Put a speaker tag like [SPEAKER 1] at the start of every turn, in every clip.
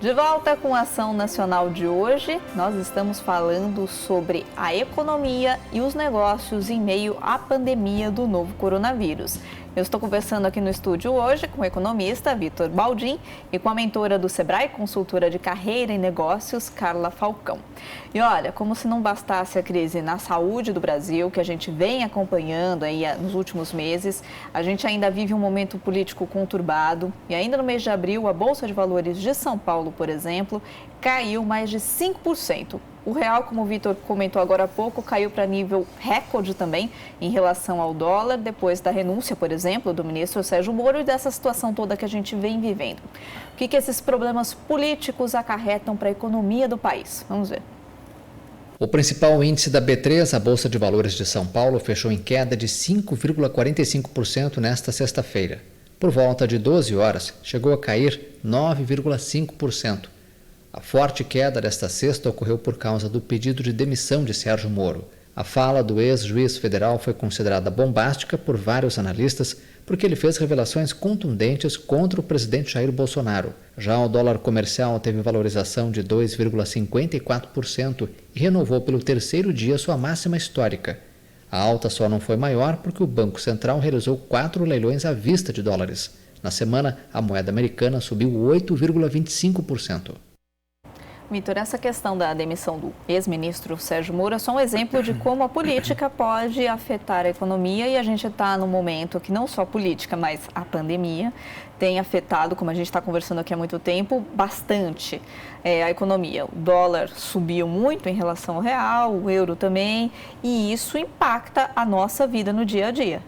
[SPEAKER 1] De volta com a Ação Nacional de hoje, nós estamos falando sobre a economia e os negócios em meio à pandemia do novo coronavírus. Eu estou conversando aqui no estúdio hoje com o economista Vitor Baldin e com a mentora do Sebrae, consultora de carreira e negócios, Carla Falcão. E olha, como se não bastasse a crise na saúde do Brasil, que a gente vem acompanhando aí nos últimos meses, a gente ainda vive um momento político conturbado e ainda no mês de abril, a Bolsa de Valores de São Paulo, por exemplo, caiu mais de 5%. O real, como o Vitor comentou agora há pouco, caiu para nível recorde também em relação ao dólar, depois da renúncia, por exemplo, do ministro Sérgio Moro e dessa situação toda que a gente vem vivendo. O que esses problemas políticos acarretam para a economia do país? Vamos ver.
[SPEAKER 2] O principal índice da B3, a Bolsa de Valores de São Paulo, fechou em queda de 5,45% nesta sexta-feira. Por volta de 12 horas, chegou a cair 9,5%. A forte queda desta sexta ocorreu por causa do pedido de demissão de Sérgio Moro. A fala do ex-juiz federal foi considerada bombástica por vários analistas porque ele fez revelações contundentes contra o presidente Jair Bolsonaro. Já o dólar comercial teve valorização de 2,54% e renovou pelo terceiro dia sua máxima histórica. A alta só não foi maior porque o Banco Central realizou 4 leilões à vista de dólares. Na semana, a moeda americana subiu 8,25%.
[SPEAKER 1] Vitor, essa questão da demissão do ex-ministro Sérgio Moro é só um exemplo de como a política pode afetar a economia e a gente está num momento que não só a política, mas a pandemia tem afetado, como a gente está conversando aqui há muito tempo, bastante a economia. O dólar subiu muito em relação ao real, o euro também, e isso impacta a nossa vida no dia a dia.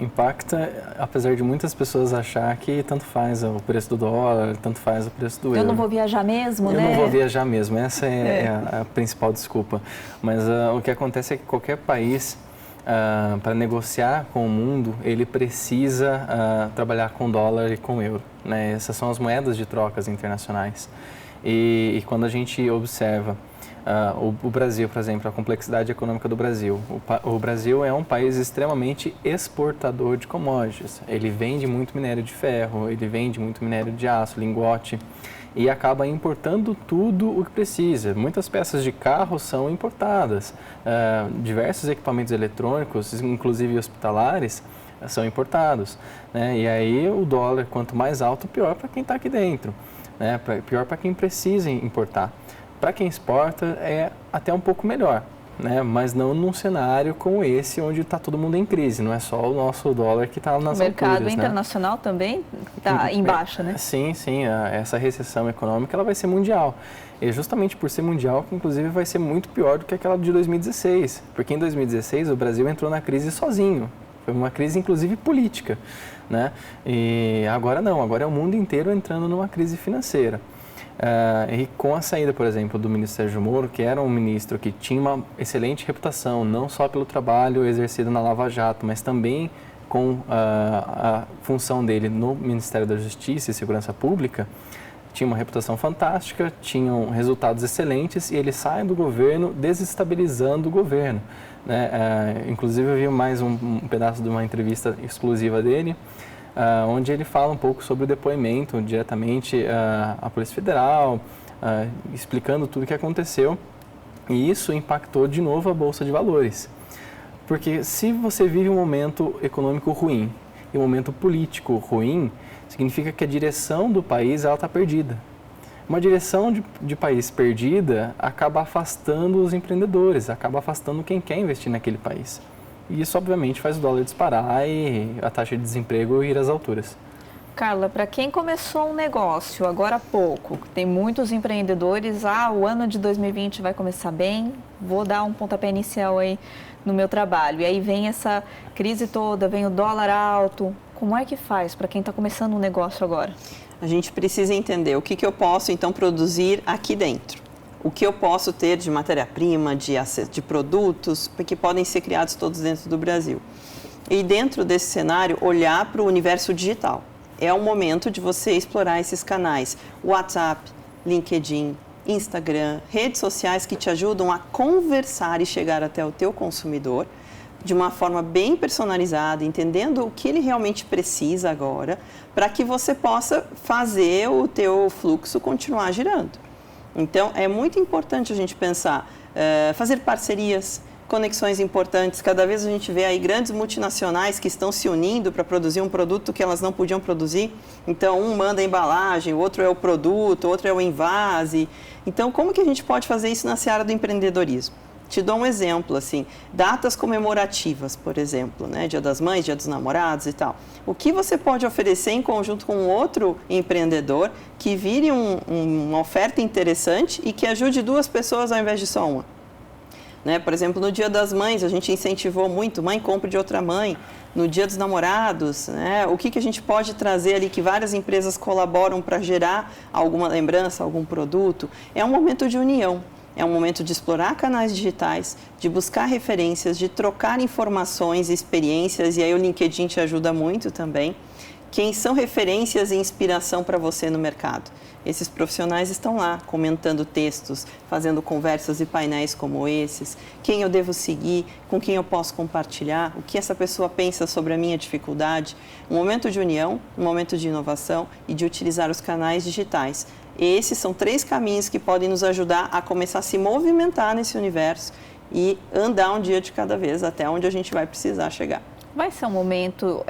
[SPEAKER 3] Impacta, apesar de muitas pessoas achar que tanto faz o preço do dólar, tanto faz o preço do euro.
[SPEAKER 1] Eu não vou viajar mesmo, né?
[SPEAKER 3] Eu não vou viajar mesmo, essa é a principal desculpa. Mas o que acontece é que qualquer país, para negociar com o mundo, ele precisa trabalhar com dólar e com euro, né? Essas são as moedas de trocas internacionais. E quando a gente observa o Brasil, por exemplo, a complexidade econômica do Brasil. O Brasil é um país extremamente exportador de commodities. Ele vende muito minério de ferro, ele vende muito minério de aço, lingote, e acaba importando tudo o que precisa. Muitas peças de carro são importadas, diversos equipamentos eletrônicos, inclusive hospitalares, são importados, né? E aí o dólar, quanto mais alto, pior para quem está aqui dentro, né? Pior para quem precisa importar. Para quem exporta é até um pouco melhor, né? Mas não num cenário como esse, onde está todo mundo em crise. Não é só o nosso dólar que está nas alturas. O mercado
[SPEAKER 1] internacional, né? Também está em baixa, né?
[SPEAKER 3] Sim. Essa recessão econômica ela vai ser mundial. E justamente por ser mundial, que inclusive vai ser muito pior do que aquela de 2016. Porque em 2016 o Brasil entrou na crise sozinho. Foi uma crise, inclusive, política, né? E agora não, agora é o mundo inteiro entrando numa crise financeira. E com a saída, por exemplo, do ministro Sérgio Moro, que era um ministro que tinha uma excelente reputação, não só pelo trabalho exercido na Lava Jato, mas também com a função dele no Ministério da Justiça e Segurança Pública, tinha uma reputação fantástica, tinham resultados excelentes e ele sai do governo desestabilizando o governo, né? Inclusive eu vi mais um pedaço de uma entrevista exclusiva dele, onde ele fala um pouco sobre o depoimento diretamente à Polícia Federal, explicando tudo o que aconteceu, e isso impactou de novo a Bolsa de Valores. Porque se você vive um momento econômico ruim e um momento político ruim, significa que a direção do país está perdida. Uma direção de país perdida acaba afastando os empreendedores, acaba afastando quem quer investir naquele país. E isso, obviamente, faz o dólar disparar e a taxa de desemprego ir às alturas.
[SPEAKER 1] Carla, para quem começou um negócio agora há pouco, tem muitos empreendedores, o ano de 2020 vai começar bem, vou dar um pontapé inicial aí no meu trabalho. E aí vem essa crise toda, vem o dólar alto. Como é que faz para quem está começando um negócio agora?
[SPEAKER 4] A gente precisa entender o que eu posso, então, produzir aqui dentro. O que eu posso ter de matéria-prima, de produtos, que podem ser criados todos dentro do Brasil. E dentro desse cenário, olhar para o universo digital. É o momento de você explorar esses canais, WhatsApp, LinkedIn, Instagram, redes sociais que te ajudam a conversar e chegar até o teu consumidor, de uma forma bem personalizada, entendendo o que ele realmente precisa agora, para que você possa fazer o teu fluxo continuar girando. Então, é muito importante a gente pensar, fazer parcerias, conexões importantes. Cada vez a gente vê aí grandes multinacionais que estão se unindo para produzir um produto que elas não podiam produzir. Então, um manda a embalagem, o outro é o produto, o outro é o envase. Então, como que a gente pode fazer isso na seara do empreendedorismo? Te dou um exemplo, assim, datas comemorativas, por exemplo, né? Dia das Mães, Dia dos Namorados e tal. O que você pode oferecer em conjunto com outro empreendedor que vire uma oferta interessante e que ajude duas pessoas ao invés de só uma? Né? Por exemplo, no Dia das Mães, a gente incentivou muito, mãe compra de outra mãe. No Dia dos Namorados, né? O que a gente pode trazer ali que várias empresas colaboram para gerar alguma lembrança, algum produto? É um momento de união. É um momento de explorar canais digitais, de buscar referências, de trocar informações e experiências, e aí o LinkedIn te ajuda muito também. Quem são referências e inspiração para você no mercado? Esses profissionais estão lá, comentando textos, fazendo conversas e painéis como esses. Quem eu devo seguir, com quem eu posso compartilhar, o que essa pessoa pensa sobre a minha dificuldade. Um momento de união, um momento de inovação e de utilizar os canais digitais. Esses são 3 caminhos que podem nos ajudar a começar a se movimentar nesse universo e andar um dia de cada vez até onde a gente vai precisar chegar.
[SPEAKER 1] Vai ser um momento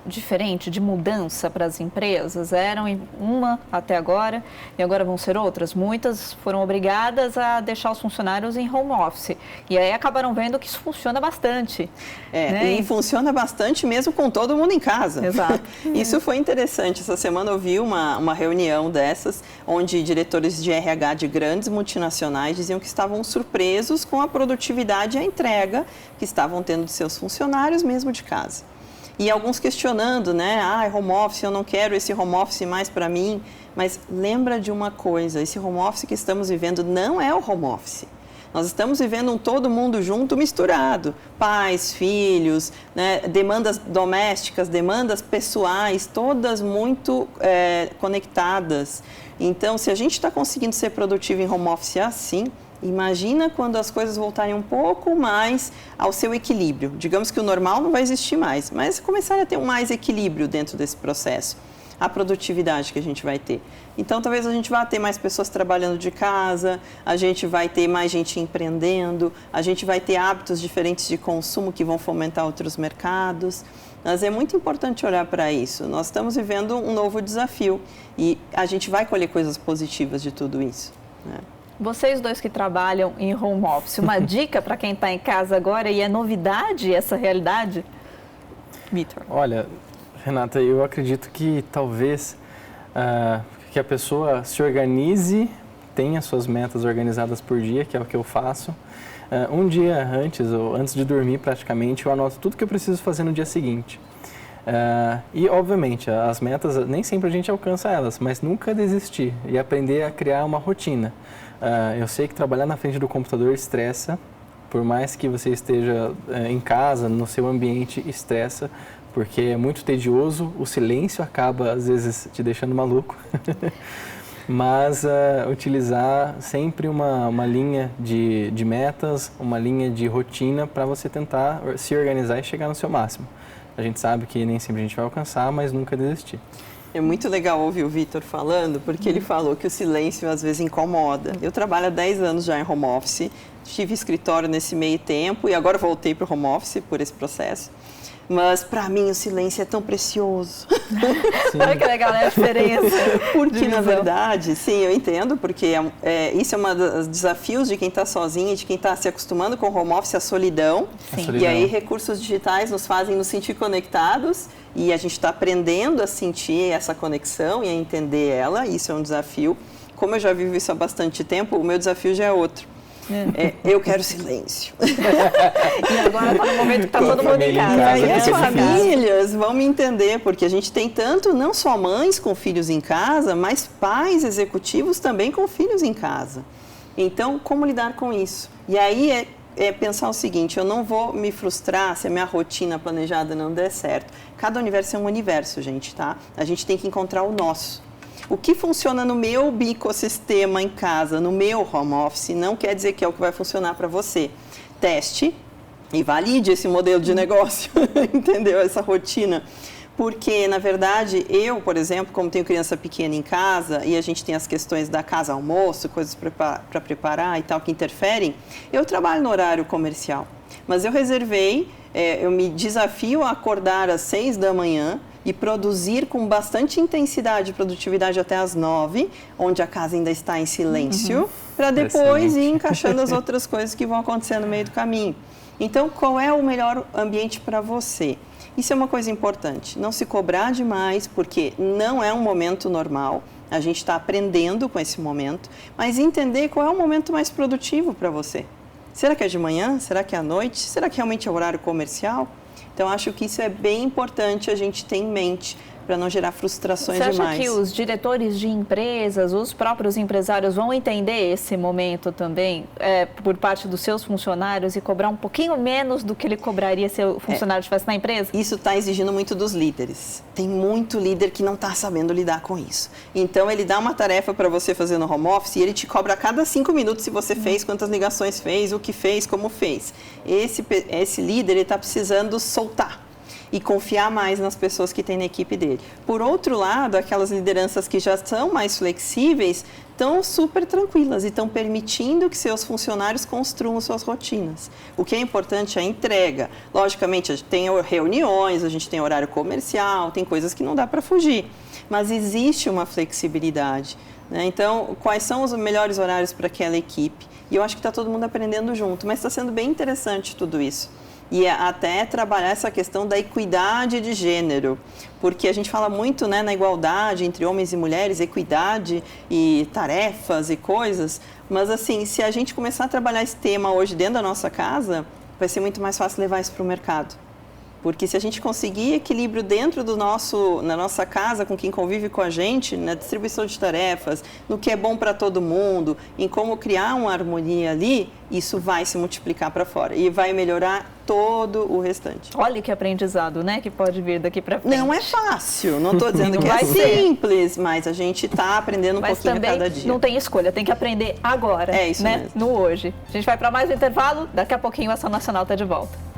[SPEAKER 1] diferente de mudança para as empresas? Eram uma até agora e agora vão ser outras. Muitas foram obrigadas a deixar os funcionários em home office e aí acabaram vendo que isso funciona bastante. Né?
[SPEAKER 4] E funciona bastante mesmo com todo mundo em casa.
[SPEAKER 1] Exato.
[SPEAKER 4] Isso foi interessante. Essa semana eu vi uma reunião dessas onde diretores de RH de grandes multinacionais diziam que estavam surpresos com a produtividade e a entrega que estavam tendo de seus funcionários mesmo de casa. E alguns questionando, né? Home office, eu não quero esse home office mais para mim. Mas lembra de uma coisa, esse home office que estamos vivendo não é o home office. Nós estamos vivendo um todo mundo junto, misturado. Pais, filhos, né? Demandas domésticas, demandas pessoais, todas muito conectadas. Então, se a gente está conseguindo ser produtivo em home office assim, imagina quando as coisas voltarem um pouco mais ao seu equilíbrio. Digamos que o normal não vai existir mais, mas começar a ter mais equilíbrio dentro desse processo. A produtividade que a gente vai ter. Então, talvez a gente vá ter mais pessoas trabalhando de casa, a gente vai ter mais gente empreendendo, a gente vai ter hábitos diferentes de consumo que vão fomentar outros mercados. Mas é muito importante olhar para isso. Nós estamos vivendo um novo desafio e a gente vai colher coisas positivas de tudo isso, né?
[SPEAKER 1] Vocês dois que trabalham em home office, uma dica para quem está em casa agora e é novidade essa realidade? Vitor.
[SPEAKER 3] Olha, Renata, eu acredito que talvez que a pessoa se organize, tenha suas metas organizadas por dia, que é o que eu faço. Um dia antes, ou antes de dormir praticamente, eu anoto tudo que eu preciso fazer no dia seguinte. E, obviamente, as metas, nem sempre a gente alcança elas, mas nunca desistir e aprender a criar uma rotina. Eu sei que trabalhar na frente do computador estressa, por mais que você esteja em casa, no seu ambiente, estressa, porque é muito tedioso, o silêncio acaba, às vezes, te deixando maluco. Mas utilizar sempre uma linha de metas, uma linha de rotina para você tentar se organizar e chegar no seu máximo. A gente sabe que nem sempre a gente vai alcançar, mas nunca desistir.
[SPEAKER 4] É muito legal ouvir o Vitor falando, porque ele falou que o silêncio às vezes incomoda. Eu trabalho há 10 anos já em home office, tive escritório nesse meio tempo e agora voltei para o home office por esse processo. Mas, para mim, o silêncio é tão precioso.
[SPEAKER 1] Olha que legal, é a diferença.
[SPEAKER 4] Porque, na verdade, sim, eu entendo, porque isso é um dos desafios de quem está sozinho e de quem está se acostumando com o home office, a solidão. E aí, recursos digitais nos fazem nos sentir conectados e a gente está aprendendo a sentir essa conexão e a entender ela. Isso é um desafio. Como eu já vivo isso há bastante tempo, o meu desafio já é outro. Eu quero silêncio.
[SPEAKER 1] E agora está no momento que está todo mundo em casa.
[SPEAKER 4] E as famílias vão me entender, porque a gente tem tanto, não só mães com filhos em casa, mas pais executivos também com filhos em casa. Então, como lidar com isso? E aí é pensar o seguinte, eu não vou me frustrar se a minha rotina planejada não der certo. Cada universo é um universo, gente, tá? A gente tem que encontrar o nosso. O que funciona no meu ecossistema em casa, no meu home office, não quer dizer que é o que vai funcionar para você. Teste, E valide esse modelo de negócio, entendeu? Essa rotina. Porque, na verdade, eu, por exemplo, como tenho criança pequena em casa e a gente tem as questões da casa almoço, coisas para preparar e tal que interferem, eu trabalho no horário comercial. Mas eu reservei, eu me desafio a acordar às 6 da manhã e produzir com bastante intensidade e produtividade até às 9, onde a casa ainda está em silêncio, para depois ir encaixando as outras coisas que vão acontecer no meio do caminho. Então, qual é o melhor ambiente para você? Isso é uma coisa importante, não se cobrar demais, porque não é um momento normal, a gente está aprendendo com esse momento, mas entender qual é o momento mais produtivo para você. Será que é de manhã? Será que é à noite? Será que realmente é horário comercial? Então, acho que isso é bem importante a gente ter em mente, para não gerar frustrações demais.
[SPEAKER 1] Você acha que os diretores de empresas, os próprios empresários vão entender esse momento também por parte dos seus funcionários e cobrar um pouquinho menos do que ele cobraria se o funcionário estivesse na empresa?
[SPEAKER 4] Isso está exigindo muito dos líderes. Tem muito líder que não está sabendo lidar com isso. Então, ele dá uma tarefa para você fazer no home office e ele te cobra a cada 5 minutos se você fez, quantas ligações fez, o que fez, como fez. Esse líder está precisando soltar e confiar mais nas pessoas que tem na equipe dele. Por outro lado, aquelas lideranças que já são mais flexíveis estão super tranquilas e estão permitindo que seus funcionários construam suas rotinas. O que é importante é a entrega. Logicamente, a gente tem reuniões, a gente tem horário comercial, tem coisas que não dá para fugir, mas existe uma flexibilidade, né? Então, quais são os melhores horários para aquela equipe? E eu acho que está todo mundo aprendendo junto, mas está sendo bem interessante tudo isso. E até trabalhar essa questão da equidade de gênero, porque a gente fala muito, né, na igualdade entre homens e mulheres, equidade e tarefas e coisas, mas assim, se a gente começar a trabalhar esse tema hoje dentro da nossa casa, vai ser muito mais fácil levar isso para o mercado. Porque se a gente conseguir equilíbrio dentro na nossa casa, com quem convive com a gente, na distribuição de tarefas, no que é bom para todo mundo, em como criar uma harmonia ali, isso vai se multiplicar para fora e vai melhorar todo o restante.
[SPEAKER 1] Olha que aprendizado, né, que pode vir daqui para frente.
[SPEAKER 4] Não é fácil, não estou dizendo que é simples, mas a gente está aprendendo um pouquinho a cada dia.
[SPEAKER 1] Não tem escolha, tem que aprender agora,
[SPEAKER 4] é isso
[SPEAKER 1] né,
[SPEAKER 4] mesmo.
[SPEAKER 1] no hoje. A gente vai para mais um intervalo, daqui a pouquinho a Ação Nacional está de volta.